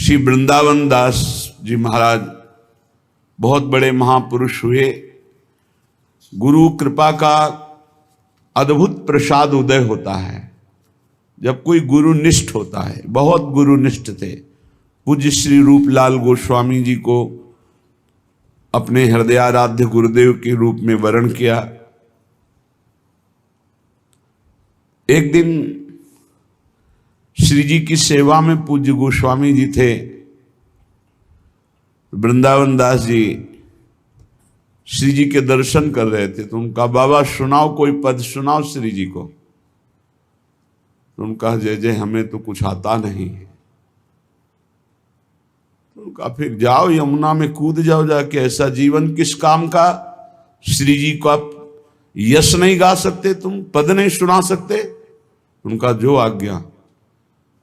श्री वृंदावन दास जी महाराज बहुत बड़े महापुरुष हुए। गुरु कृपा का अद्भुत प्रसाद उदय होता है जब कोई गुरुनिष्ठ होता है। बहुत गुरुनिष्ठ थे। पूज्य श्री रूपलाल गोस्वामी जी को अपने हृदयाराध्य गुरुदेव के रूप में वरण किया। एक दिन श्री जी की सेवा में पूज्य गोस्वामी जी थे। वृंदावन दास जी श्री जी के दर्शन कर रहे थे तो उनका बाबा सुनाओ, कोई पद सुनाओ श्री जी को। तो उनका जय जय हमें तो कुछ आता नहीं है। तो उनका फिर जाओ यमुना में कूद जाओ जाके, ऐसा जीवन किस काम का। श्री जी को आप यश नहीं गा सकते, तुम पद नहीं सुना सकते। उनका जो आज्ञा।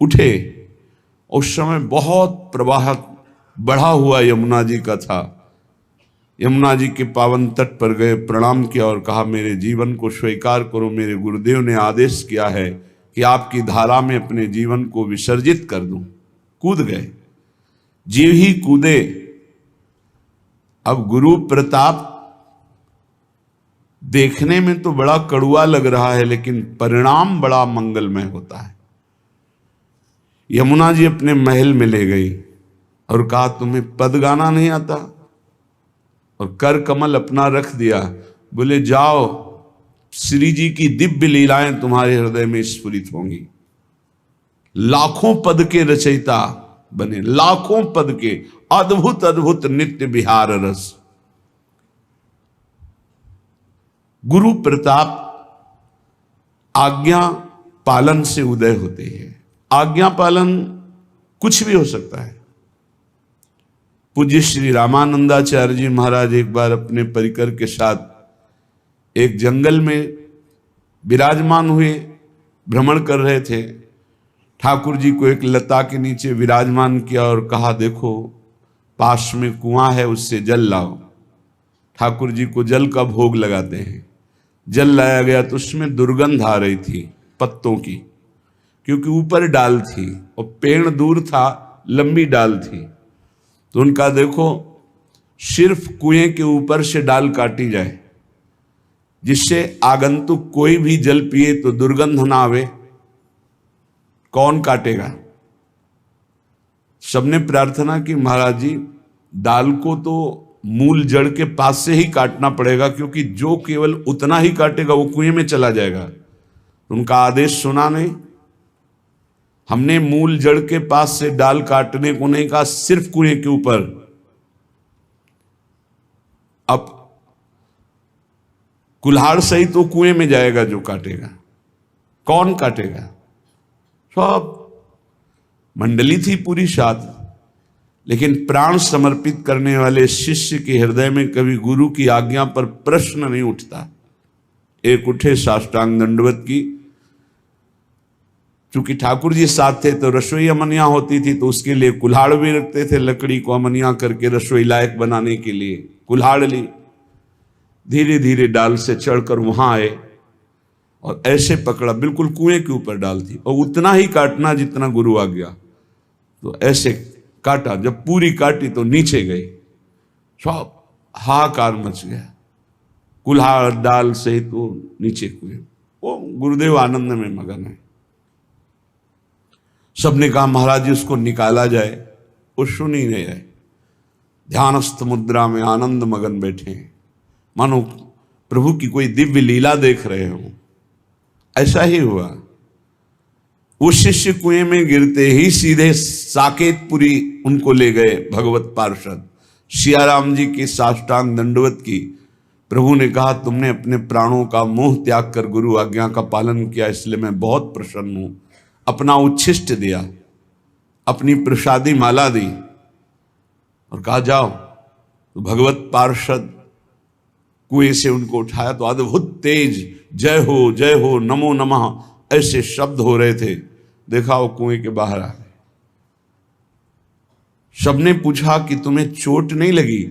उठे। उस समय बहुत प्रवाह बढ़ा हुआ यमुना जी का था। यमुना जी के पावन तट पर गए, प्रणाम किया और कहा मेरे जीवन को स्वीकार करो। मेरे गुरुदेव ने आदेश किया है कि आपकी धारा में अपने जीवन को विसर्जित कर दूं। कूद गए। जीव ही कूदे। अब गुरु प्रताप देखने में तो बड़ा कड़ुआ लग रहा है लेकिन परिणाम बड़ा मंगलमय होता है। यमुना जी अपने महल में ले गई और कहा तुम्हें पद गाना नहीं आता, और कर कमल अपना रख दिया। बोले जाओ, श्री जी की दिव्य लीलाएं तुम्हारे हृदय में स्फुरित होंगी। लाखों पद के रचयिता बने, लाखों पद के। अद्भुत अद्भुत नित्य विहार रस। गुरु प्रताप आज्ञा पालन से उदय होते हैं। आज्ञा पालन कुछ भी हो सकता है। पूज्य श्री रामानंदाचार्य जी महाराज एक बार अपने परिकर के साथ एक जंगल में विराजमान हुए, भ्रमण कर रहे थे। ठाकुर जी को एक लता के नीचे विराजमान किया और कहा देखो पास में कुआं है, उससे जल लाओ। ठाकुर जी को जल का भोग लगाते हैं। जल लाया गया तो उसमें दुर्गंध आ रही थी पत्तों की, क्योंकि ऊपर डाल थी और पेड़ दूर था, लंबी डाल थी। तो उनका देखो सिर्फ कुएं के ऊपर से डाल काटी जाए जिससे आगंतुक कोई भी जल पिए तो दुर्गंध ना आवे। कौन काटेगा? सबने प्रार्थना की महाराज जी डाल को तो मूल जड़ के पास से ही काटना पड़ेगा, क्योंकि जो केवल उतना ही काटेगा वो कुएं में चला जाएगा। उनका आदेश सुना नहीं। हमने मूल जड़ के पास से डाल काटने को नहीं कहा, सिर्फ कुएं के ऊपर। अब कुल्हाड़ सही तो कुएं में जाएगा जो काटेगा। कौन काटेगा? सब मंडली थी पूरी साथ, लेकिन प्राण समर्पित करने वाले शिष्य के हृदय में कभी गुरु की आज्ञा पर प्रश्न नहीं उठता। एक उठे, साष्टांग दंडवत की। चूंकि ठाकुर जी साथ थे तो रसोई अमनिया होती थी, तो उसके लिए कुल्हाड़ भी रखते थे, लकड़ी को अमनिया करके रसोई लायक बनाने के लिए कुल्हाड़ ली। धीरे धीरे डाल से चढ़कर वहां आए और ऐसे पकड़ा, बिल्कुल कुएं के ऊपर डाल थी, और उतना ही काटना जितना गुरु आ गया। तो ऐसे काटा। जब पूरी काटी तो नीचे गई। सब हाहाकार मच गया। कुल्हाड़ डाल से तो नीचे कुएं। वो गुरुदेव आनंद में मगन है। सबने कहा महाराज जी उसको निकाला जाए। वो सुन ही नहीं रहे। ध्यानस्थ मुद्रा में आनंद मगन बैठे हैं, मानो प्रभु की कोई दिव्य लीला देख रहे हो। ऐसा ही हुआ। वो शिष्य कुएं में गिरते ही सीधे साकेतपुरी उनको ले गए भगवत पार्षद। सियाराम जी की साष्टांग दंडवत की। प्रभु ने कहा तुमने अपने प्राणों का मोह त्याग कर गुरु आज्ञा का पालन किया, इसलिए मैं बहुत प्रसन्न हूं। अपना उच्छिष्ट दिया, अपनी प्रसादी माला दी और कहा जाओ। तो भगवत पार्षद कुएं से उनको उठाया तो अद्भुत तेज जय हो नमो नमः ऐसे शब्द हो रहे थे। देखा वो कुएं के बाहर आ गए। सबने पूछा कि तुम्हें चोट नहीं लगी?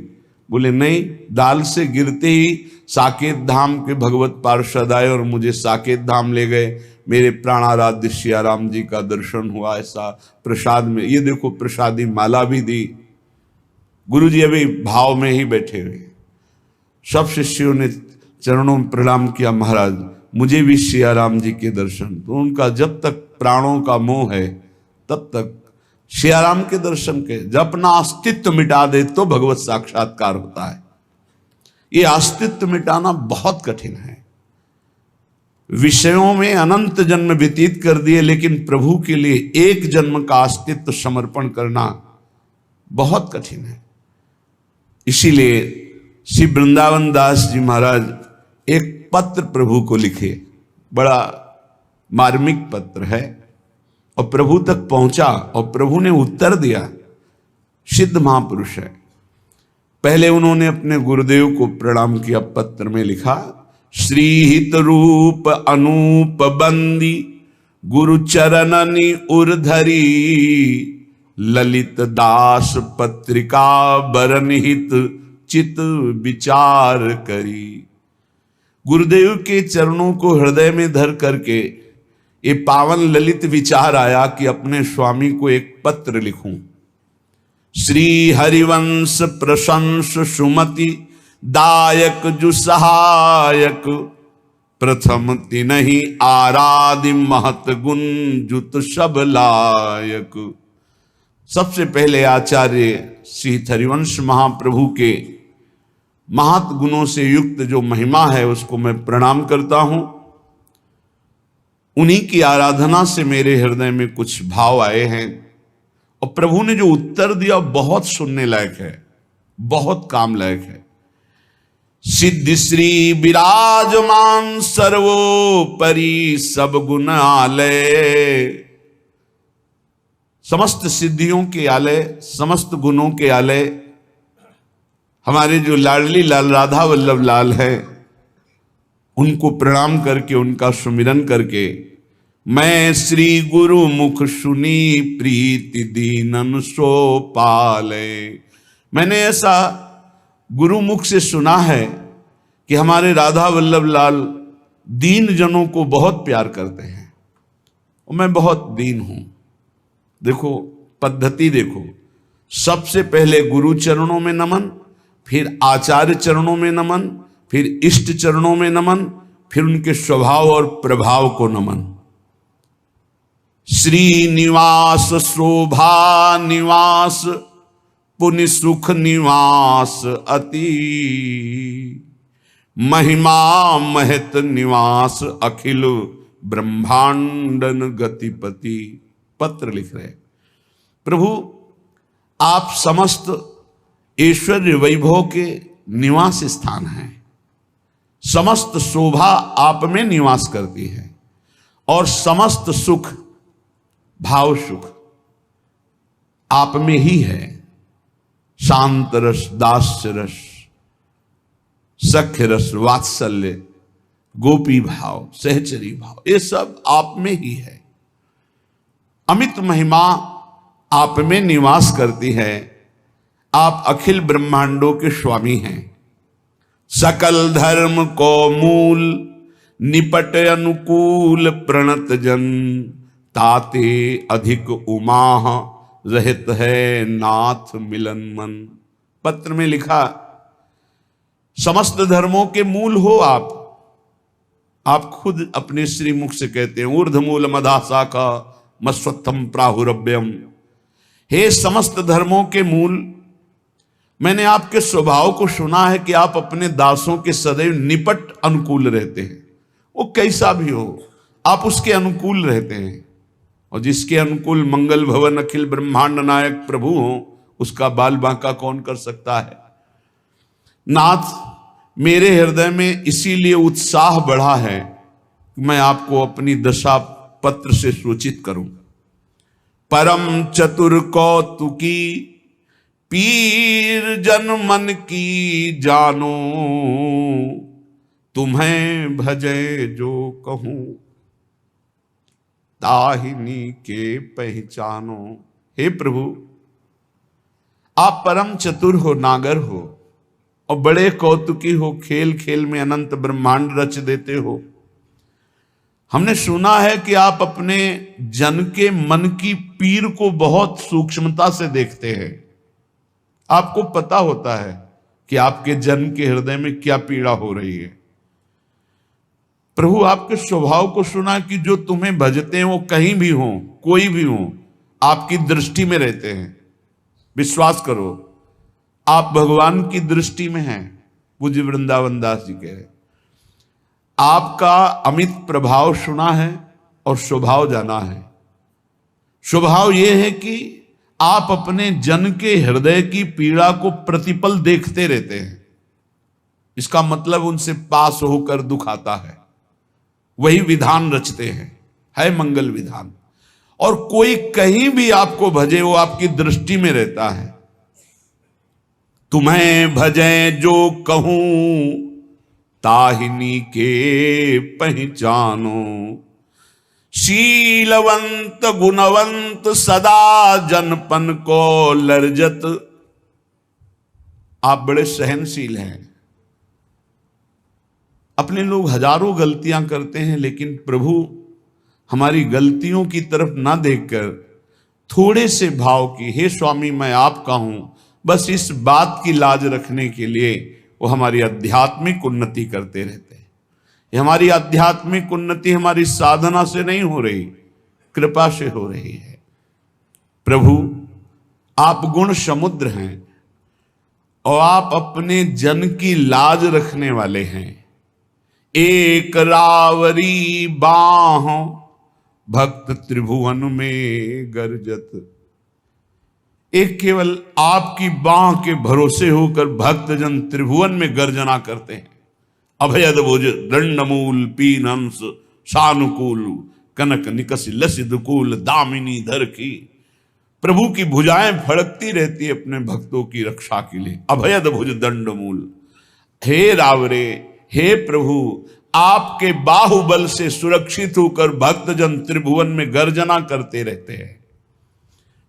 बोले नहीं, डाल से गिरते ही साकेत धाम के भगवत पार्षद आए और मुझे साकेत धाम ले गए। मेरे प्राणाराध्य सियाराम जी का दर्शन हुआ, ऐसा प्रसाद में, ये देखो प्रसादी माला भी दी। गुरु जी अभी भाव में ही बैठे हुए, सब शिष्यों ने चरणों में प्रणाम किया, महाराज मुझे भी सियाराम जी के दर्शन। तो उनका जब तक प्राणों का मोह है तब तक सियाराम के दर्शन के, जब अपना अस्तित्व मिटा दे तो भगवत साक्षात्कार होता है। ये अस्तित्व मिटाना बहुत कठिन है। विषयों में अनंत जन्म व्यतीत कर दिए, लेकिन प्रभु के लिए एक जन्म का अस्तित्व समर्पण करना बहुत कठिन है। इसीलिए श्री वृंदावन दास जी महाराज एक पत्र प्रभु को लिखे, बड़ा मार्मिक पत्र है, और प्रभु तक पहुंचा और प्रभु ने उत्तर दिया। सिद्ध महापुरुष है। पहले उन्होंने अपने गुरुदेव को प्रणाम किया, पत्र में लिखा, श्रीहित रूप अनूप बंदी गुरु चरणनि उर्धरी, ललित दास पत्रिका बरनिहित चित विचार करी। गुरुदेव के चरणों को हृदय में धर करके ये पावन ललित विचार आया कि अपने स्वामी को एक पत्र लिखूं। श्री हरिवंश प्रशंस सुमति दायक जु सहायक, प्रथम तिनहि आराधि महत गुण जुत सब लायक। सबसे पहले आचार्य श्री हरिवंश महाप्रभु के महत गुणों से युक्त जो महिमा है उसको मैं प्रणाम करता हूं। उन्हीं की आराधना से मेरे हृदय में कुछ भाव आए हैं, और प्रभु ने जो उत्तर दिया बहुत सुनने लायक है, बहुत काम लायक है। सिद्धि श्री विराजमान सर्वोपरि सब गुण आलय, समस्त सिद्धियों के आलय, समस्त गुणों के आलय हमारे जो लाडली लाल राधा वल्लभ लाल है, उनको प्रणाम करके उनका सुमिरन करके मैं श्री गुरु मुख सुनी प्रीति दीनन सो पाले। मैंने ऐसा गुरु मुख से सुना है कि हमारे राधा वल्लभ लाल दीन जनों को बहुत प्यार करते हैं, और मैं बहुत दीन हूं। देखो पद्धति देखो, सबसे पहले गुरु चरणों में नमन, फिर आचार्य चरणों में नमन, फिर इष्ट चरणों में नमन, फिर उनके स्वभाव और प्रभाव को नमन। श्री निवास शोभा निवास पुनि सुख निवास अति, महिमा महत निवास अखिल ब्रह्मांडन गतिपति। पत्र लिख रहे प्रभु, आप समस्त ऐश्वर्य वैभव के निवास स्थान हैं, समस्त शोभा आप में निवास करती है, और समस्त सुख भाव सुख आप में ही है। शांत रस, दास्य रस, सख्य रस, वात्सल्य, गोपी भाव, सहचरी भाव, ये सब आप में ही है। अमित महिमा आप में निवास करती है। आप अखिल ब्रह्मांडों के स्वामी हैं। सकल धर्म को मूल निपट अनुकूल प्रणत जन, ताते अधिक उमाह रहित है नाथ मिलन मन। पत्र में लिखा, समस्त धर्मों के मूल हो आप खुद अपने श्रीमुख से कहते हैं, ऊर्ध्वमूल मदासा का मस्वत्थम प्राहुरभ्यम। हे समस्त धर्मों के मूल, मैंने आपके स्वभाव को सुना है कि आप अपने दासों के सदैव निपट अनुकूल रहते हैं। वो कैसा भी हो आप उसके अनुकूल रहते हैं, और जिसके अनुकूल मंगल भवन अखिल ब्रह्मांड नायक प्रभु हो, उसका बाल बांका कौन कर सकता है। नाथ, मेरे हृदय में इसीलिए उत्साह बढ़ा है कि मैं आपको अपनी दशा पत्र से सूचित करूं। परम चतुर कौतुकी पीर जन मन की जानो, तुम्हें भजे जो कहूं ताहिनी के पहचानो। हे प्रभु, आप परम चतुर हो, नागर हो, और बड़े कौतुकी हो, खेल खेल में अनंत ब्रह्मांड रच देते हो। हमने सुना है कि आप अपने जन के मन की पीर को बहुत सूक्ष्मता से देखते हैं। आपको पता होता है कि आपके जन के हृदय में क्या पीड़ा हो रही है। प्रभु आपके स्वभाव को सुना कि जो तुम्हें भजते हैं वो कहीं भी हो, कोई भी हो, आपकी दृष्टि में रहते हैं। विश्वास करो, आप भगवान की दृष्टि में हैं। पूज्य वृंदावन दास जी कह रहे, आपका अमित प्रभाव सुना है और स्वभाव जाना है। स्वभाव यह है कि आप अपने जन के हृदय की पीड़ा को प्रतिपल देखते रहते हैं। इसका मतलब उनसे पास होकर दुख आता है, वही विधान रचते हैं, है मंगल विधान। और कोई कहीं भी आपको भजे वो आपकी दृष्टि में रहता है। तुम्हें भजे जो कहूं ताहिनी के पहचानो, शीलवंत गुणवंत सदा जनपन को लर्जत। आप बड़े सहनशील हैं। अपने लोग हजारों गलतियां करते हैं, लेकिन प्रभु हमारी गलतियों की तरफ ना देखकर थोड़े से भाव की, हे स्वामी मैं आपका हूं, बस इस बात की लाज रखने के लिए वो हमारी आध्यात्मिक उन्नति करते रहते हैं। हमारी आध्यात्मिक उन्नति हमारी साधना से नहीं हो रही, कृपा से हो रही है। प्रभु आप गुण समुद्र हैं और आप अपने जन की लाज रखने वाले हैं। एक रावरी बाह भक्त त्रिभुवन में गर्जत। एक केवल आपकी बाह के भरोसे होकर भक्तजन त्रिभुवन में गर्जना करते हैं। अभयद भुज दंडमूल पीन अंश सानुकूल कनक निकसी लसिद कूल दामिनी धर की। प्रभु की भुजाएं फड़कती रहती है अपने भक्तों की रक्षा के लिए। अभयद भुज दंडमूल, हे रावरे, हे प्रभु, आपके बाहुबल से सुरक्षित होकर भक्तजन त्रिभुवन में गर्जना करते रहते हैं।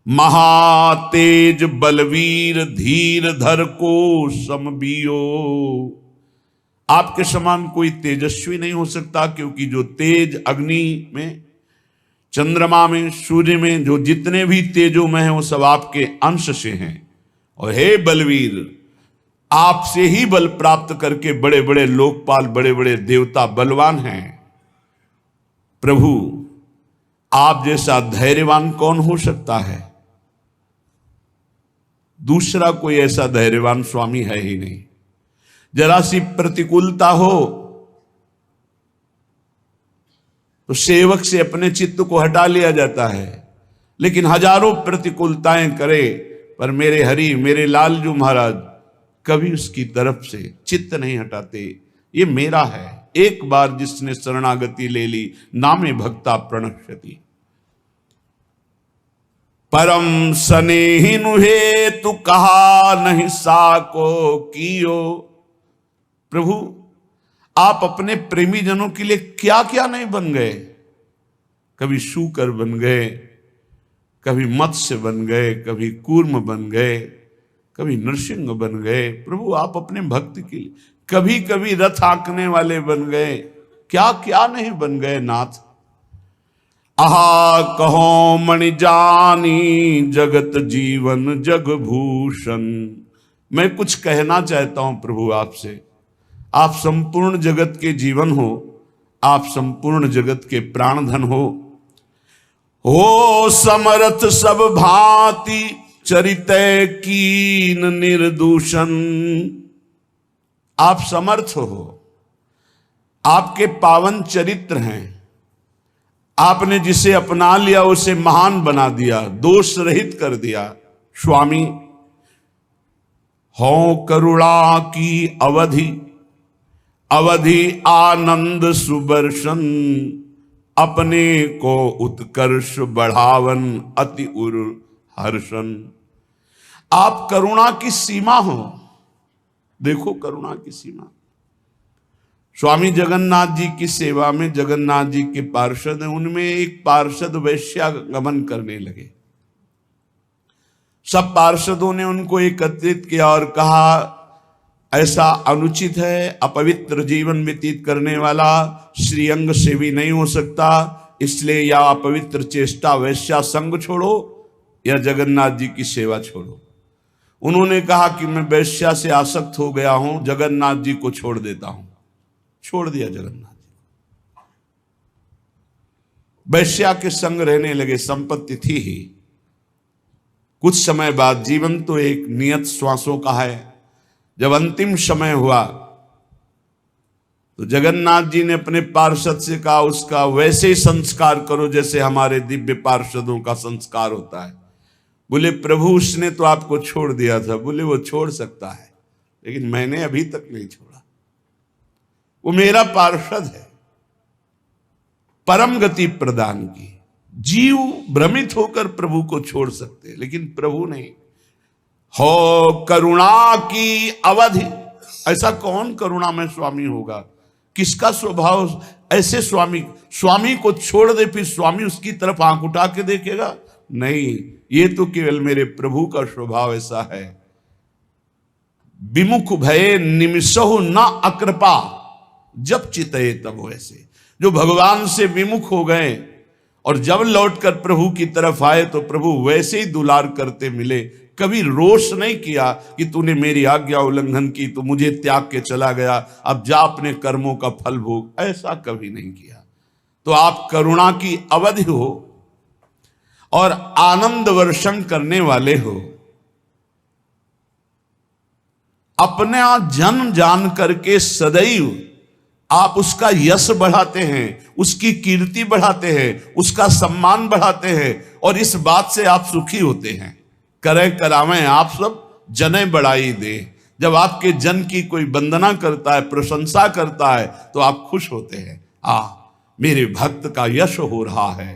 महातेज बलवीर धीर धर को समबियो। आपके समान कोई तेजस्वी नहीं हो सकता, क्योंकि जो तेज अग्नि में, चंद्रमा में, सूर्य में जो जितने भी तेजों में हैं वो सब आपके अंश से हैं। और हे बलवीर, आपसे ही बल प्राप्त करके बड़े बड़े लोकपाल, बड़े बड़े देवता बलवान हैं। प्रभु आप जैसा धैर्यवान कौन हो सकता है? दूसरा कोई ऐसा धैर्यवान स्वामी है ही नहीं। जरा सी प्रतिकूलता हो तो सेवक से अपने चित्त को हटा लिया जाता है, लेकिन हजारों प्रतिकूलताएं करे पर मेरे हरि, मेरे लालजू महाराज कभी उसकी तरफ से चित्त नहीं हटाते। ये मेरा है। एक बार जिसने शरणागति ले ली, नामे भक्ता प्रणश्यति। परम स्नेहिनु हे तू कहा नहीं साको कियो। प्रभु आप अपने प्रेमी जनों के लिए क्या क्या नहीं बन गए। कभी शूकर बन गए, कभी मत्स्य बन गए, कभी कूर्म बन गए, कभी नृसिंह बन गए। प्रभु आप अपने भक्त के लिए कभी कभी रथ हाँकने वाले बन गए, क्या क्या नहीं बन गए नाथ। आहा कहो मणि जानी जगत जीवन जग भूषण। मैं कुछ कहना चाहता हूं प्रभु आपसे। आप संपूर्ण जगत के जीवन हो, आप संपूर्ण जगत के प्राणधन हो समर्थ सब भांति चरितय कीन निर्दूषण। आप समर्थ हो, आपके पावन चरित्र हैं। आपने जिसे अपना लिया उसे महान बना दिया, दोष रहित कर दिया। स्वामी हो करुणा की अवधि, अवधि आनंद सुबर्शन। अपने को उत्कर्ष बढ़ावन अति उर हर्षण। आप करुणा की सीमा हो। देखो करुणा की सीमा। स्वामी जगन्नाथ जी की सेवा में जगन्नाथ जी के पार्षद हैं, उनमें एक पार्षद वैश्यागमन करने लगे। सब पार्षदों ने उनको एकत्रित किया और कहा, ऐसा अनुचित है। अपवित्र जीवन व्यतीत करने वाला श्रीअंग से भी नहीं हो सकता। इसलिए या अपवित्र चेष्टा वैश्या संग छोड़ो या जगन्नाथ जी की सेवा छोड़ो। उन्होंने कहा कि मैं वैश्या से आसक्त हो गया हूं, जगन्नाथ जी को छोड़ देता हूं। छोड़ दिया जगन्नाथ जी, वैश्या के संग रहने लगे। संपत्ति थी ही। कुछ समय बाद, जीवन तो एक नियत श्वासों का है, जब अंतिम समय हुआ तो जगन्नाथ जी ने अपने पार्षद से कहा उसका वैसे ही संस्कार करो जैसे हमारे दिव्य पार्षदों का संस्कार होता है। बोले प्रभु उसने तो आपको छोड़ दिया था। बोले वो छोड़ सकता है, लेकिन मैंने अभी तक नहीं छोड़ा। वो मेरा पार्षद है। परम गति प्रदान की। जीव भ्रमित होकर प्रभु को छोड़ सकते, लेकिन प्रभु नहीं। हो करुणा की अवधि। ऐसा कौन करुणा में स्वामी होगा? किसका स्वभाव ऐसे स्वामी को छोड़ दे फिर स्वामी उसकी तरफ आंख उठा के देखेगा? नहीं, ये तो केवल मेरे प्रभु का स्वभाव ऐसा है। विमुख भये निमिषहु न अकृपा, जब चितये तब वैसे। जो भगवान से विमुख हो गए और जब लौटकर प्रभु की तरफ आए तो प्रभु वैसे ही दुलार करते मिले। कभी रोष नहीं किया कि तूने मेरी आज्ञा उल्लंघन की तो मुझे त्याग के चला गया, अब जा अपने कर्मों का फल भोग। ऐसा कभी नहीं किया। तो आप करुणा की अवधि हो और आनंद वर्षण करने वाले हो। अपने जन जान करके सदैव आप उसका यश बढ़ाते हैं, उसकी कीर्ति बढ़ाते हैं, उसका सम्मान बढ़ाते हैं और इस बात से आप सुखी होते हैं। करें करावें आप सब जने बढ़ाई दे। जब आपके जन की कोई वंदना करता है, प्रशंसा करता है तो आप खुश होते हैं। मेरे भक्त का यश हो रहा है।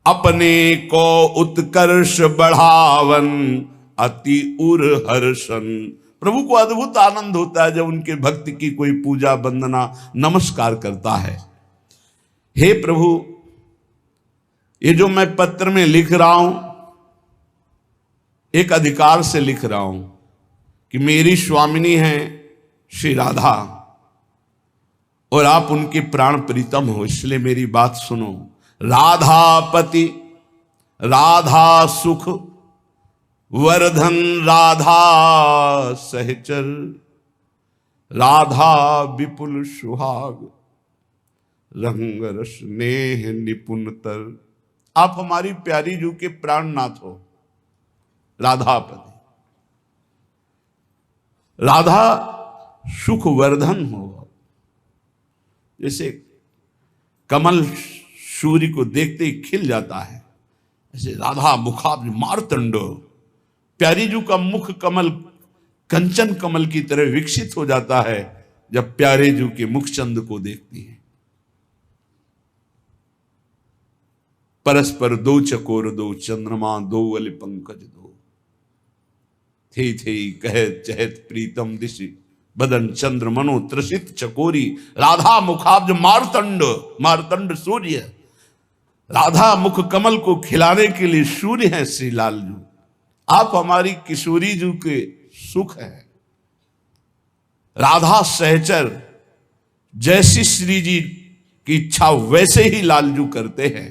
अपने को उत्कर्ष बढ़ावन अति उर हर्षन। प्रभु को अद्भुत आनंद होता है जब उनके भक्त की कोई पूजा वंदना नमस्कार करता है। हे प्रभु, ये जो मैं पत्र में लिख रहा हूं एक अधिकार से लिख रहा हूं कि मेरी स्वामिनी है श्री राधा और आप उनके प्राण प्रीतम हो, इसलिए मेरी बात सुनो। राधापति राधा सुख वर्धन राधा सहचर राधा विपुल सुहाग रंग रस नेह निपुणतर। आप हमारी प्यारी जू के प्राणनाथ हो। राधापति, राधा सुख वर्धन हो। जैसे कमल सूर्य को देखते ही खिल जाता है, ऐसे राधा मुखाब्ज मार्तंड, प्यारी जू का मुख कमल कंचन कमल की तरह विकसित हो जाता है जब प्यारे जू के मुखचंद को देखती है। परस्पर दो चकोर दो चंद्रमा दो वल पंकज दो, थे कह चहत प्रीतम दिशि बदन चंद्र मनो त्रसित चकोरी। राधा मुखाब्ज मार्तंड, मार्तंड सूर्य। राधा मुख कमल को खिलाने के लिए सूर्य है श्री लालजू। आप हमारी किशोरी जू के सुख है। राधा सहचर, जैसी श्री जी की इच्छा वैसे ही लालजू करते हैं।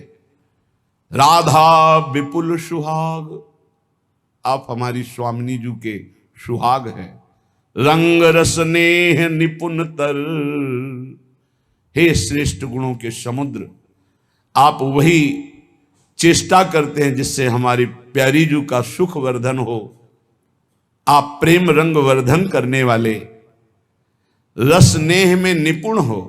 राधा विपुल सुहाग, आप हमारी स्वामिनी जू के सुहाग हैं। रंग रस नेह निपुण तर, हे श्रेष्ठ गुणों के समुद्र, आप वही चेष्टा करते हैं जिससे हमारी प्यारी जू का सुख वर्धन हो। आप प्रेम रंग वर्धन करने वाले, रस नेह में निपुण हो,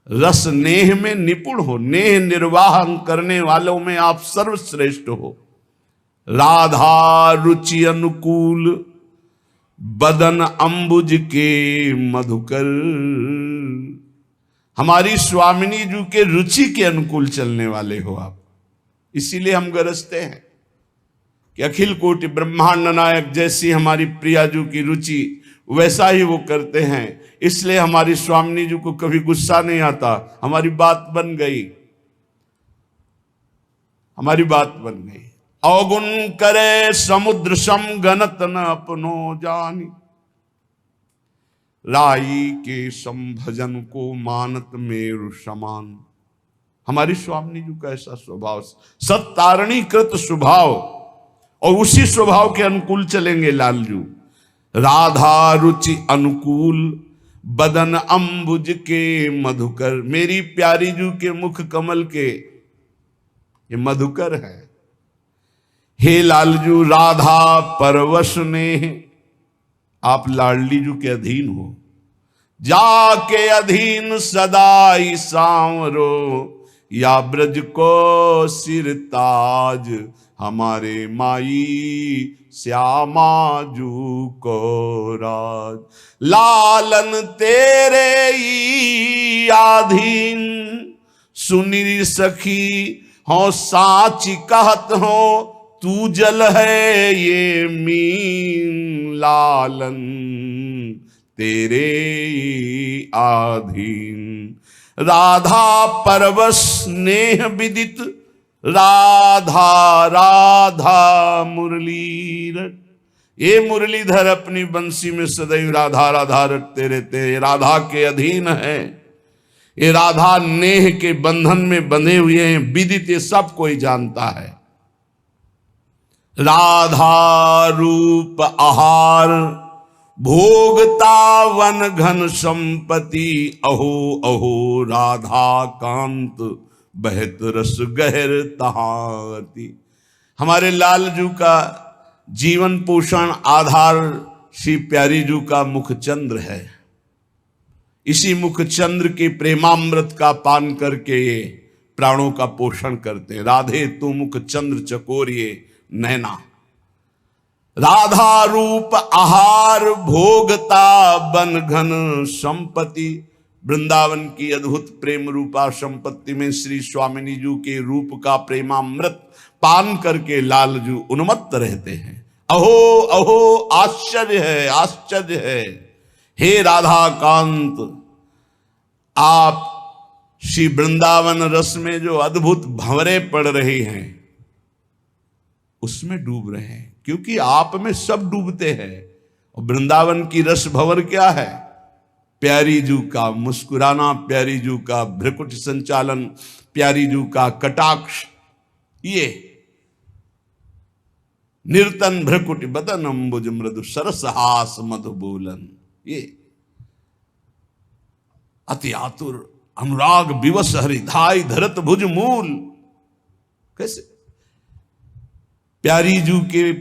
रस नेह में निपुण हो, नेह निर्वाह करने वालों में आप सर्वश्रेष्ठ हो। राधा रुचि अनुकूल बदन अंबुज के मधुकर, हमारी स्वामिनी जू के रुचि के अनुकूल चलने वाले हो आप। इसीलिए हम गरजते हैं कि अखिल कोटि ब्रह्मांड नायक जैसी हमारी प्रिया जू की रुचि वैसा ही वो करते हैं। इसलिए हमारी स्वामिनी जू को कभी गुस्सा नहीं आता। हमारी बात बन गई, हमारी बात बन गई। अवगुण करे समुद्र सम गणत न अपनो जानी, राई के संभजन को मानत मेरु समान। हमारी स्वामिनी जी का ऐसा स्वभाव, सत्तारणी कृत स्वभाव, और उसी स्वभाव के अनुकूल चलेंगे लालजू। राधा रुचि अनुकूल बदन अंबुज के मधुकर। मेरी प्यारी जू के मुख कमल के ये मधुकर है। हे लालजू राधा परवश ने, आप लाडली जू के अधीन हो। जाके अधीन सदाई सांवरो, या ब्रज को सिर ताज। हमारे माई श्यामा जू को राज। लालन तेरे ही आधीन, सुनी सखी हो साच कहत हो। तू जल है ये मीन, लालन तेरे आधीन। राधा परवश स्नेह विदित, राधा राधा मुरलीधर। ये मुरलीधर अपनी बंसी में सदैव राधा राधा रटते रहते। राधा के अधीन है, ये राधा नेह के बंधन में बंधे हुए हैं। विदित ये सब कोई जानता है। राधा रूप आहार भोगता वन घन संपत्ति। अहो अहो राधा कांत बहत रस गहर तहाती। हमारे लालजू का जीवन पोषण आधार श्री प्यारी जू का मुख चंद्र है। इसी मुख चंद्र के प्रेमामृत का पान करके ये प्राणों का पोषण करते हैं। राधे तू मुख चंद्र चकोरिए नैना। राधा रूप आहार भोगता बन घन संपत्ति। वृंदावन की अद्भुत प्रेम रूपा संपत्ति में श्री स्वामिनी जू के रूप का प्रेमामृत पान करके लालजू उन्मत्त रहते हैं। अहो अहो आश्चर्य है, आश्चर्य है। हे राधा कांत, आप श्री वृंदावन रस में जो अद्भुत भंवरे पड़ रहे हैं उसमें डूब रहे हैं, क्योंकि आप में सब डूबते हैं। और वृंदावन की रस भंवर क्या है? प्यारी जू का मुस्कुराना, प्यारी जू का भ्रकुट संचालन, प्यारी जू का कटाक्ष, ये निर्तन भ्रकुट बदन अंबुज मृदु सरस हास मधु बोलन। ये अति आतुर अनुराग विवश हरिधाई धरत भुज मूल। कैसे प्यारी जू के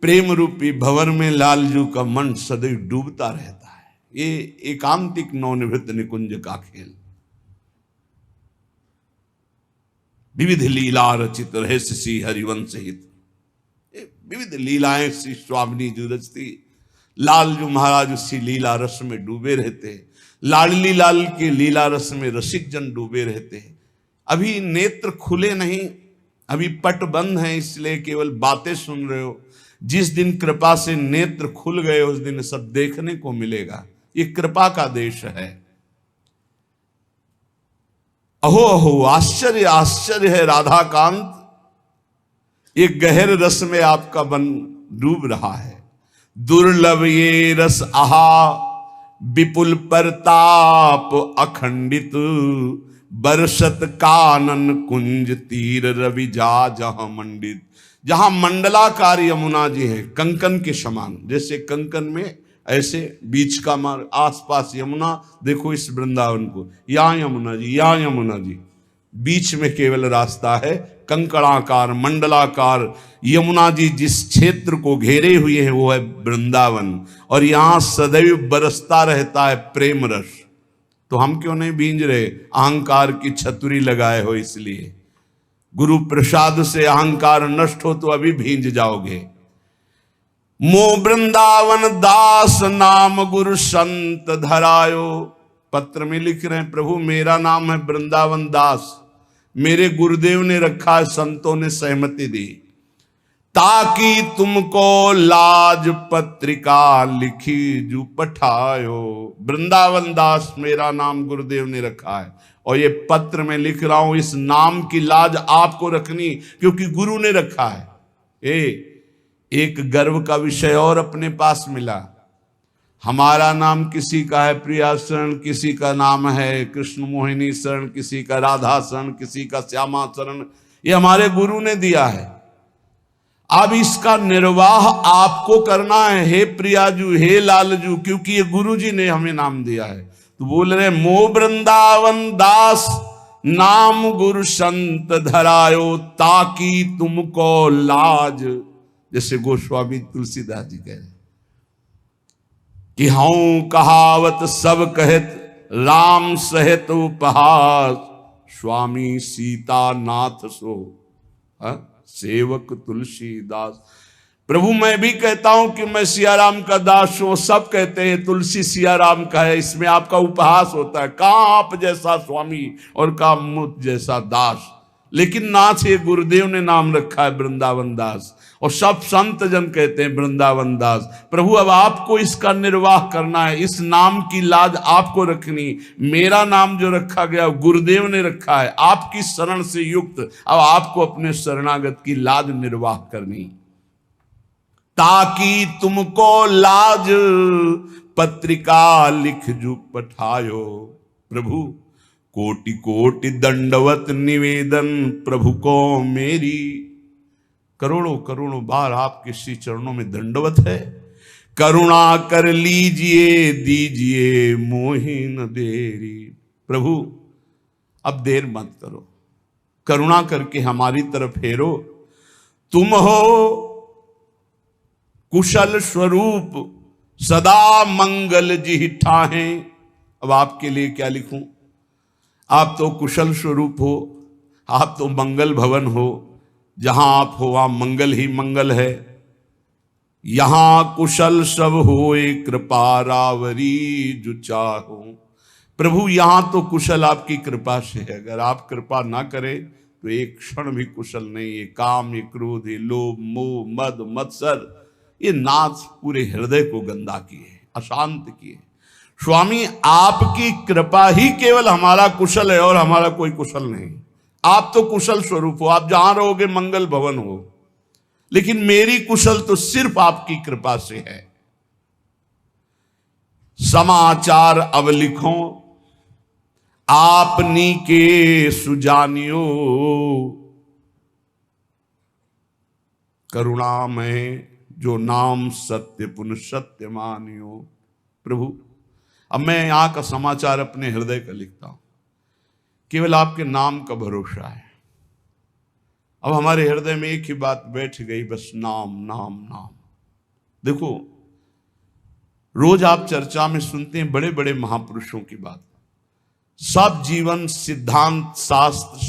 प्रेम रूपी भंवर में लालजू का मन सदैव डूबता रहता है। ये एकांतिक नवनिवृत्त निकुंज का खेल। विविध लीला रचित रहे श्री हरिवंश हित। विविध लीलाएं श्री स्वामिनी जू रचती। लालजू महाराज उसी लीला रस में डूबे रहते। लाडली लाल के लीला रस में रसिक जन डूबे रहते। अभी नेत्र खुले नहीं, अभी पट बंद है, इसलिए केवल बातें सुन रहे हो। जिस दिन कृपा से नेत्र खुल गए उस दिन सब देखने को मिलेगा। ये कृपा का देश है। अहो अहो आश्चर्य आश्चर्य है राधा कांत। एक गहर रस में आपका मन डूब रहा है। दुर्लभ ये रस आहा विपुल परताप अखंडित। बरसत कानन कुंज तीर रवि जा जहां मंडित। जहां मंडलाकार यमुना जी है कंकन के समान, जैसे कंकन में ऐसे बीच का मार्ग, आसपास यमुना। देखो इस वृंदावन को, यहाँ यमुना जी, यहाँ यमुना जी, बीच में केवल रास्ता है। कंकणाकार मंडलाकार यमुना जी जिस क्षेत्र को घेरे हुए हैं वो है वृंदावन। और यहां सदैव बरसता रहता है प्रेम रस। तो हम क्यों नहीं भींज रहे? अहंकार की छतुरी लगाए हो इसलिए। गुरु प्रसाद से अहंकार नष्ट हो तो अभी भींज जाओगे। मो वृंदावन दास नाम गुरु संत धरायो। पत्र में लिख रहे हैं, प्रभु मेरा नाम है वृंदावन दास, मेरे गुरुदेव ने रखा है, संतों ने सहमति दी, ताकि तुमको लाज पत्रिका लिखी जू पठायो। वृंदावन दास मेरा नाम गुरुदेव ने रखा है, और ये पत्र में लिख रहा हूं। इस नाम की लाज आपको रखनी, क्योंकि गुरु ने रखा है। एक गर्व का विषय और अपने पास मिला। हमारा नाम किसी का है प्रिया शरण, किसी का नाम है कृष्ण मोहिनी शरण, किसी का राधा शरण, किसी का श्यामा शरण, ये हमारे गुरु ने दिया है। अब इसका निर्वाह आपको करना है, हे प्रियाजू, हे लालजू, क्योंकि ये गुरु जी ने हमें नाम दिया है। तो बोल रहे मो वृंदावन दास नाम गुरु संत धरायो, ताकि तुमको लाज, जैसे गोस्वामी तुलसीदास जी कह रहे कि हूं कहावत सब कहत, राम सहित उपहास, स्वामी सीता नाथ सो सेवक तुलसीदास। प्रभु मैं भी कहता हूं कि मैं सियाराम का दास हूं, सब कहते हैं तुलसी सियाराम का है, इसमें आपका उपहास होता है, कहां आप जैसा स्वामी और कहां मुझ जैसा दास। लेकिन नाथ ये गुरुदेव ने नाम रखा है वृंदावन दास, और सब संत जन कहते हैं वृंदावन दास। प्रभु अब आपको इसका निर्वाह करना है, इस नाम की लाज आपको रखनी। मेरा नाम जो रखा गया गुरुदेव ने रखा है, आपकी शरण से युक्त, अब आपको अपने शरणागत की लाज निर्वाह करनी, ताकि तुमको लाज पत्रिका लिख जू पठायो। प्रभु कोटि कोटि दंडवत निवेदन, प्रभु को मेरी करोड़ों करोड़ों बार आपके श्री चरणों में दंडवत है। करुणा कर लीजिए दीजिए मोहि न देरी। प्रभु अब देर मत करो, करुणा करके हमारी तरफ फेरो। तुम हो कुशल स्वरूप सदा मंगल जी ठाहे। अब आपके लिए क्या लिखूं? आप तो कुशल स्वरूप हो, आप तो मंगल भवन हो, जहां आप हो वहां मंगल ही मंगल है। यहां कुशल सब होए कृपा रावरी जो चाहो। प्रभु यहां तो कुशल आपकी कृपा से है, अगर आप कृपा ना करें तो एक क्षण भी कुशल नहीं। ये काम, ये क्रोध, ये लोभ, मोह, मद, मत्सर, ये नाच पूरे हृदय को गंदा किए, अशांत किए। स्वामी आपकी कृपा ही केवल हमारा कुशल है और हमारा कोई कुशल नहीं। आप तो कुशल स्वरूप हो, आप जहां रहोगे मंगल भवन हो, लेकिन मेरी कुशल तो सिर्फ आपकी कृपा से है। समाचार अब लिखो आपनी के सुजानियो, करुणा में जो नाम सत्य पुनः सत्य मानियो। प्रभु अब मैं यहां का समाचार अपने हृदय का लिखता हूं, केवल आपके नाम का भरोसा है। अब हमारे हृदय में एक ही बात बैठ गई, बस नाम नाम नाम। देखो रोज आप चर्चा में सुनते हैं बड़े बड़े महापुरुषों की बात, सब जीवन सिद्धांत शास्त्र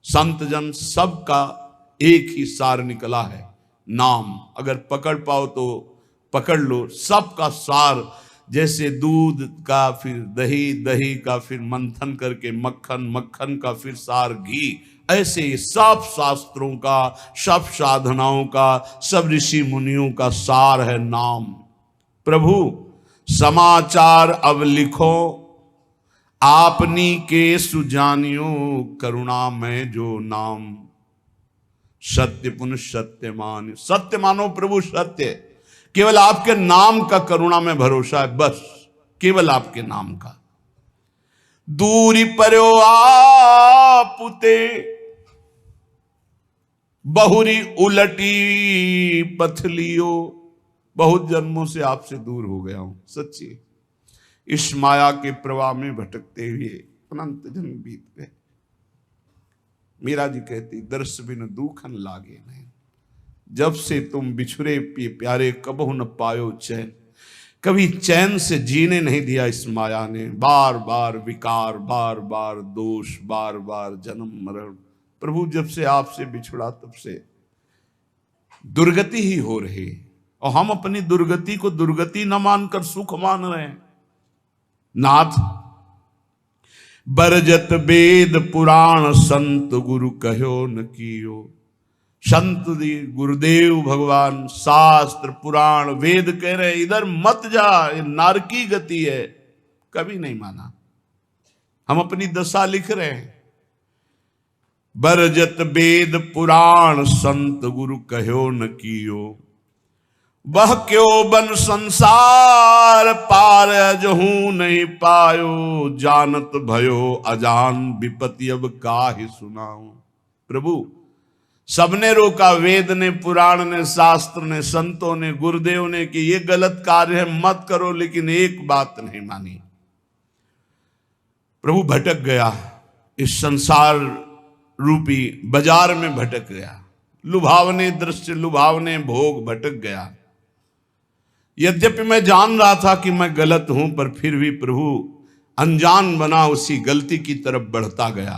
संत जन सबका एक ही सार निकला है, नाम। अगर पकड़ पाओ तो पकड़ लो, सबका सार। जैसे दूध का फिर दही, दही का फिर मंथन करके मक्खन, मक्खन का फिर सार घी, ऐसे सब शास्त्रों का, सब साधनाओं का, सब ऋषि मुनियों का सार है नाम। प्रभु समाचार अब लिखो आपनी के सुजानियो, करुणा में जो नाम सत्य पुनः सत्य मान। सत्य मानो प्रभु, सत्य केवल आपके नाम का करुणा में भरोसा है, बस केवल आपके नाम का। दूरी पर्यो आपुते बहुरी उलटी पथलियो। बहुत जन्मों से आपसे दूर हो गया हूं, सच्ची। इस माया के प्रवाह में भटकते हुए अनंत जन्म बीत गए। मीरा जी कहती, दर्श बिन दूखन लागे नहीं, जब से तुम बिछुरे प्यारे कबहु न पायो चैन। कभी चैन से जीने नहीं दिया इस माया ने, बार बार विकार, बार बार दोष, बार बार जन्म मरण। प्रभु जब से आपसे बिछुड़ा तब से दुर्गति ही हो रही, और हम अपनी दुर्गति को दुर्गति न मानकर सुख मान रहे हैं। नाथ बरजत वेद पुराण संत गुरु कहो न कियो। संत गुरुदेव भगवान शास्त्र पुराण वेद कह रहे इधर मत जा, ये नारकी गति है, कभी नहीं माना। हम अपनी दशा लिख रहे हैं। बरजत वेद पुराण संत गुरु कहो न कियो, वह क्यों बन संसार पार जहू नहीं पायो, जानत भयो अजान विपत्ति अब काहे सुनाऊं। प्रभु सबने रोका, वेद ने, पुराण ने, शास्त्र ने, संतों ने, गुरुदेव ने कि ये गलत कार्य है मत करो, लेकिन एक बात नहीं मानी। प्रभु भटक गया, इस संसार रूपी बाजार में भटक गया, लुभावने दृश्य, लुभावने भोग, भटक गया। यद्यपि मैं जान रहा था कि मैं गलत हूं, पर फिर भी प्रभु अनजान बना उसी गलती की तरफ बढ़ता गया।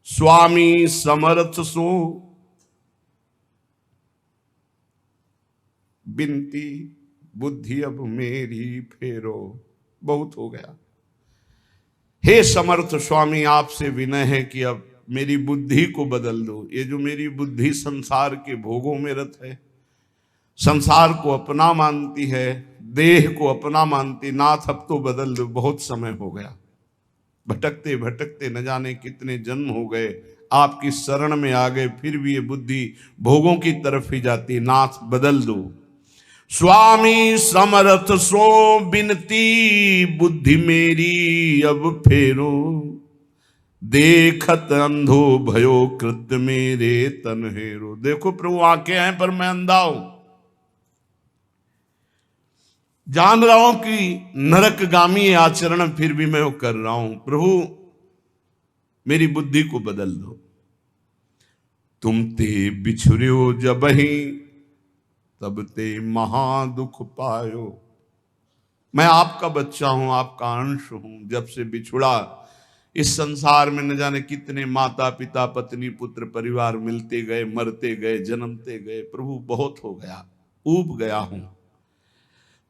स्वामी समर्थ सो बिनती बुद्धि अब मेरी फेरो। बहुत हो गया, हे समर्थ स्वामी आपसे विनय है कि अब मेरी बुद्धि को बदल दो। ये जो मेरी बुद्धि संसार के भोगों में रत है, संसार को अपना मानती है, देह को अपना मानती, नाथ अब तो बदल दो। बहुत समय हो गया, भटकते भटकते न जाने कितने जन्म हो गए, आपकी शरण में आ गए, फिर भी ये बुद्धि भोगों की तरफ ही जाती। नाथ बदल दो। स्वामी समर्थ सो बिनती बुद्धि मेरी अब फेरो, देखत अंधो भयो कृत्य मेरे तन हेरो। देखो प्रभु आंखें हैं पर मैं अंधा हूं, जान रहा हूं कि नरकगामी आचरण फिर भी मैं वो कर रहा हूं। प्रभु मेरी बुद्धि को बदल दो। तुम ते बिछुर्यो जबहि तब ते महादुख पायो। मैं आपका बच्चा हूं, आपका अंश हूं। जब से बिछुड़ा, इस संसार में न जाने कितने माता पिता पत्नी पुत्र परिवार मिलते गए, मरते गए, जन्मते गए। प्रभु बहुत हो गया, ऊब गया हूं।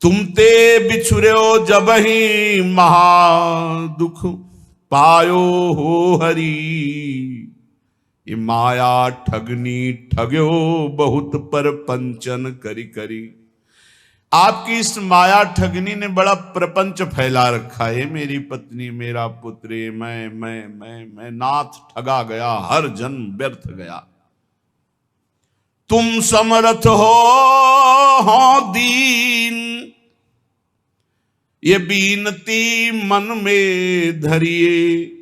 तुम ते बिछुर्यो जबहि महादुख पायो हो हरि, ये माया ठगनी ठग्यो बहुत पर पंचन करी करी। आपकी इस माया ठगनी ने बड़ा प्रपंच फैला रखा है। मेरी पत्नी, मेरा पुत्र, मैं नाथ ठगा गया, हर जन्म व्यर्थ गया। तुम समर्थ हो दीन, ये बीनती मन में धरिए,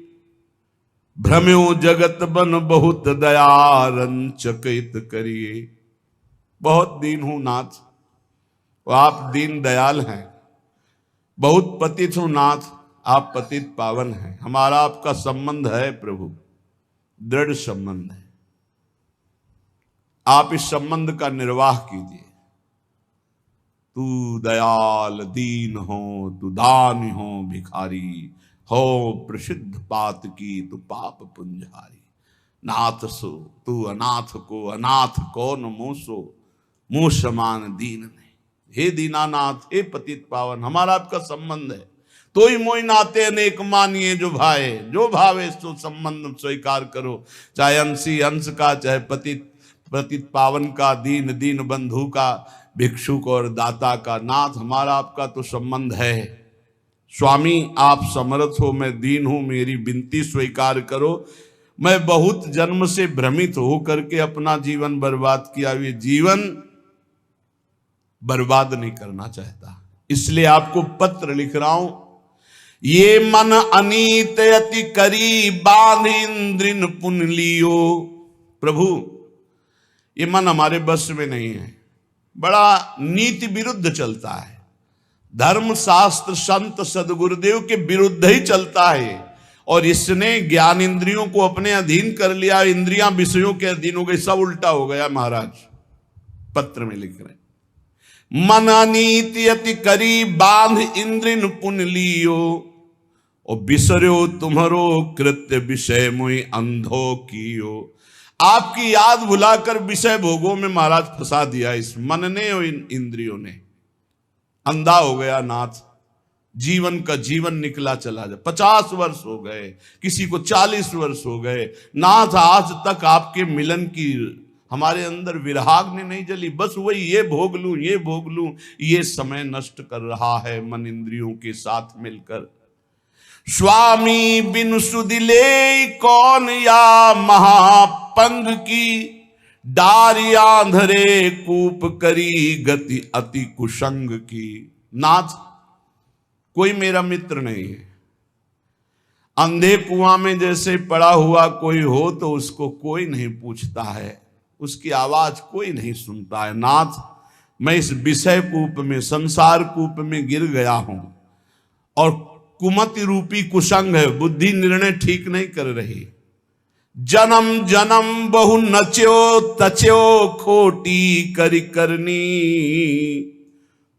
भ्रम्यो जगत बन बहुत दया रंचकित करिए। बहुत दीन हूं नाथ, आप दीन दयाल हैं। बहुत पतित हूं नाथ, आप पतित पावन हैं। हमारा आपका संबंध है प्रभु, दृढ़ संबंध है। आप इस संबंध का निर्वाह कीजिए। तू दयाल दीन हो, तू दानी हो भिखारी हो, प्रसिद्ध पात की तू पाप पुंजारी। नाथ सो तू अनाथ को, अनाथ कौन मोसो, मुँह समान दीन नहीं। हे दीनानाथ, हे पतित पावन, हमारा आपका संबंध है। तो ही मोई नाते अनेक मानिए जो भाए, जो भावे सो संबंध स्वीकार करो। चाहे अंशी अंश का, चाहे पतित पावन का, दीन दीन बंधु का, भिक्षुक और दाता का। नाथ हमारा आपका तो संबंध है। स्वामी आप समर्थ हो, मैं दीन हूं, मेरी विनती स्वीकार करो। मैं बहुत जन्म से भ्रमित होकर के अपना जीवन बर्बाद किया, ये जीवन बर्बाद नहीं करना चाहता, इसलिए आपको पत्र लिख रहा हूं। ये मन अनीत अति करी बांध इंद्रिन पुन लियो। प्रभु ये मन हमारे बस में नहीं है, बड़ा नीति विरुद्ध चलता है, धर्म शास्त्र संत सदगुरुदेव के विरुद्ध ही चलता है। और इसने ज्ञान इंद्रियों को अपने अधीन कर लिया, इंद्रियां विषयों के अधीन हो गई, सब उल्टा हो गया। महाराज पत्र में लिख रहे, मन अनीति अति करी बांध इंद्रिन पुन लियो, और बिसर्यो तुम्हारो कृत्य विषय मुई अंधो कियो। आपकी याद भुलाकर विषय भोगों में महाराज फंसा दिया इस मन ने और इन इंद्रियों ने। अंधा हो गया नाथ, जीवन का जीवन निकला चला जा। 50 वर्ष हो गए, किसी को 40 वर्ष हो गए। नाथ आज तक आपके मिलन की हमारे अंदर विरहाग्नि नहीं जली। बस वही ये भोग लूं, ये भोग लूं, ये समय नष्ट कर रहा है मन इंद्रियों के साथ मिलकर। स्वामी बिन सुदिले कौन या महापंग की, डारिया धरे कूप करी गति अति कुसंग की। नाथ कोई मेरा मित्र नहीं है। अंधे कुआं में जैसे पड़ा हुआ कोई हो तो उसको कोई नहीं पूछता है, उसकी आवाज कोई नहीं सुनता है। नाथ मैं इस विषय कूप में, संसार कूप में गिर गया हूं और कुमति रूपी कुसंग है, बुद्धि निर्णय ठीक नहीं कर रही। जन्म जन्म बहु नच्यो तच्यो खोटी करी करनी।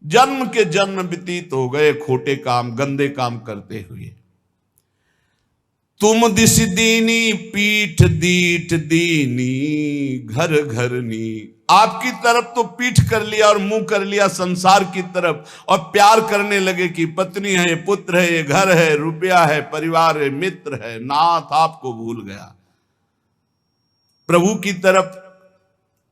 जन्म के जन्म व्यतीत हो गए खोटे काम, गंदे काम करते हुए। तुम दिस दीनी पीठ दीठ दीनी घर घरनी। आपकी तरफ तो पीठ कर लिया और मुंह कर लिया संसार की तरफ, और प्यार करने लगे कि पत्नी है, पुत्र है, ये घर है, रुपया है, परिवार है, मित्र है। नाथ आपको भूल गया। प्रभु की तरफ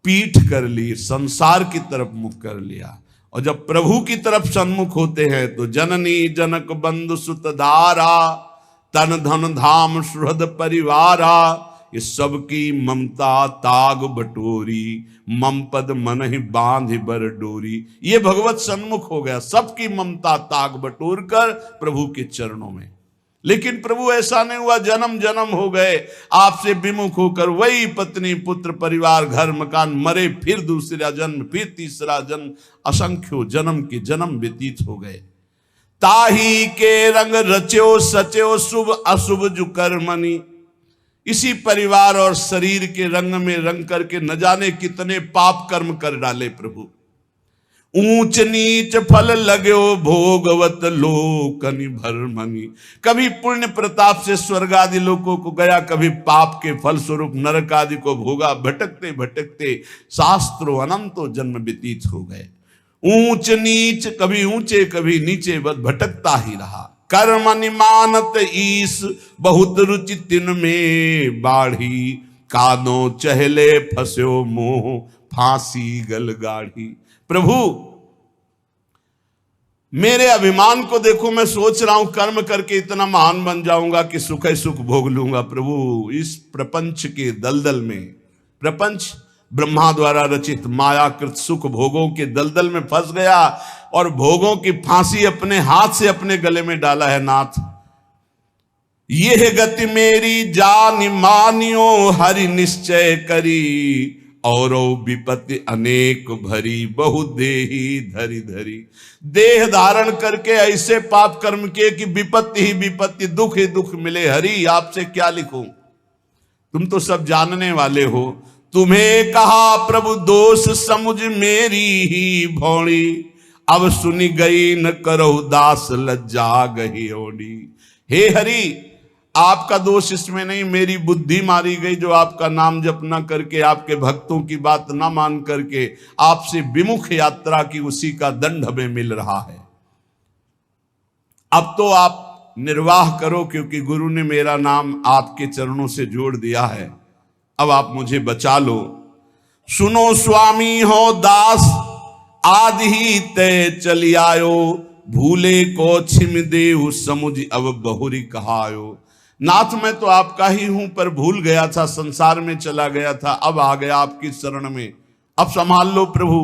पीठ कर ली, संसार की तरफ मुख कर लिया। और जब प्रभु की तरफ सन्मुख होते हैं तो जननी जनक बंधु सुत धारा तन धन धाम सुहृद परिवारा। ये सबकी ममता ताग बटोरी मम पद मन ही बांध बर डोरी। ये भगवत सन्मुख हो गया, सबकी ममता ताग बटोर कर प्रभु के चरणों में। लेकिन प्रभु ऐसा नहीं हुआ, जन्म जन्म हो गए आपसे विमुख होकर, वही पत्नी पुत्र परिवार घर मकान, मरे फिर दूसरा जन्म, फिर तीसरा जन्म, असंख्यों जन्म के जन्म व्यतीत हो गए। ताही के रंग रच्यो सच्यो शुभ अशुभ जु कर्मनि। इसी परिवार और शरीर के रंग में रंग करके न जाने कितने पाप कर्म कर डाले प्रभु। ऊंच नीच फल लगो भोगवत लोकनि भरमनि। कभी पुण्य प्रताप से स्वर्ग आदि लोकों को गया, कभी पाप के फल स्वरूप नरक आदि को भोगा। भटकते भटकते शास्त्रों अनंतों जन्म व्यतीत हो गए। ऊंच नीच, कभी ऊंचे कभी नीचे, बस भटकता ही रहा। कर्म निमानत ईस बहुत रुचि तिन में बाढ़ी। कादों चहले फस्यो मोह फांसी गल गाढ़ी। प्रभु मेरे अभिमान को देखो, मैं सोच रहा हूं कर्म करके इतना महान बन जाऊंगा कि सुख ही सुख भोग लूंगा। प्रभु इस प्रपंच के दलदल में, प्रपंच ब्रह्मा द्वारा रचित मायाकृत सुख भोगों के दलदल में फंस गया और भोगों की फांसी अपने हाथ से अपने गले में डाला है। नाथ यह गति मेरी जान मानियो हरि निश्चय करी। और विपत्ति अनेक भरी बहु देही धरी धरी। देह धारण करके ऐसे पाप कर्म किए कि विपत्ति ही विपत्ति, दुख ही दुख मिले। हरि आपसे क्या लिखूं, तुम तो सब जानने वाले हो। तुम्हें कहा प्रभु दोष समुझ मेरी ही भौणी। अब सुनी गई न करो दास लज्जा गही ओडी। हे हरि आपका दोष इसमें नहीं, मेरी बुद्धि मारी गई जो आपका नाम जप न करके, आपके भक्तों की बात न मान करके आपसे विमुख यात्रा की, उसी का दंड हमें मिल रहा है। अब तो आप निर्वाह करो, क्योंकि गुरु ने मेरा नाम आपके चरणों से जोड़ दिया है। अब आप मुझे बचा लो। सुनो स्वामी हो दास आदि ही तय चली आयो। भूले को छिम देहु समुझ अब बहुरी कहायो। नाथ मैं तो आपका ही हूं, पर भूल गया था, संसार में चला गया था, अब आ गया आपकी शरण में। अब संभाल लो प्रभु।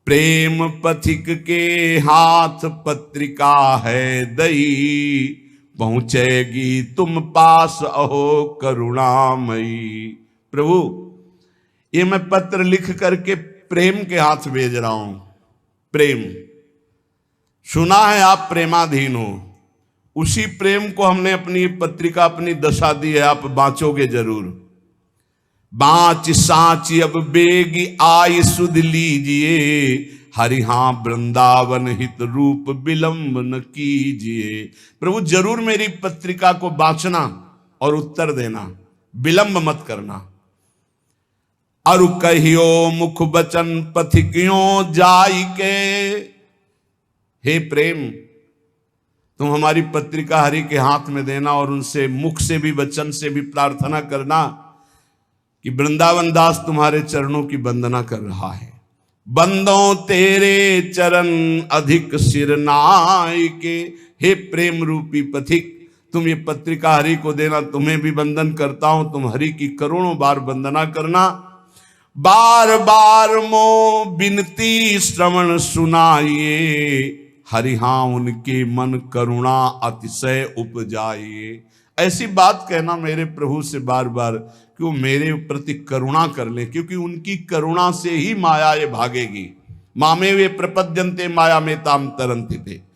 प्रेम पथिक के हाथ पत्रिका है दई। पहुंचेगी तुम पास अहो करुणामयी। प्रभु ये मैं पत्र लिख करके प्रेम के हाथ भेज रहा हूं। प्रेम सुना है आप प्रेमाधीन हो, उसी प्रेम को हमने अपनी पत्रिका, अपनी दशा दी है। आप बांचोगे जरूर। बाँच सांच अब बेगी आय सुध लीजिए। हरिहा वृंदावन हित रूप विलंब न कीजिए। प्रभु जरूर मेरी पत्रिका को बांचना और उत्तर देना, विलंब मत करना। अरु कहियो मुख बचन पथिकियों जाई के। हे प्रेम तुम हमारी पत्रिका हरि के हाथ में देना और उनसे मुख से भी वचन से भी प्रार्थना करना कि वृंदावन दास तुम्हारे चरणों की वंदना कर रहा है। बंदों तेरे चरण अधिक सिर नाय के। हे प्रेम रूपी पथिक तुम ये पत्रिका हरि को देना, तुम्हें भी वंदन करता हूं। तुम हरि की करोड़ों बार वंदना करना। बार बार मो बिनती श्रवण सुनाइए, हरिहा उनके मन करुणा अतिशय उपजाइए। ऐसी बात कहना मेरे प्रभु से बार बार कि वो मेरे प्रति करुणा कर ले, क्योंकि उनकी करुणा से ही माया ये भागेगी। मामे वे प्रपद्यन्ते माया में ताम तरन्ति थे।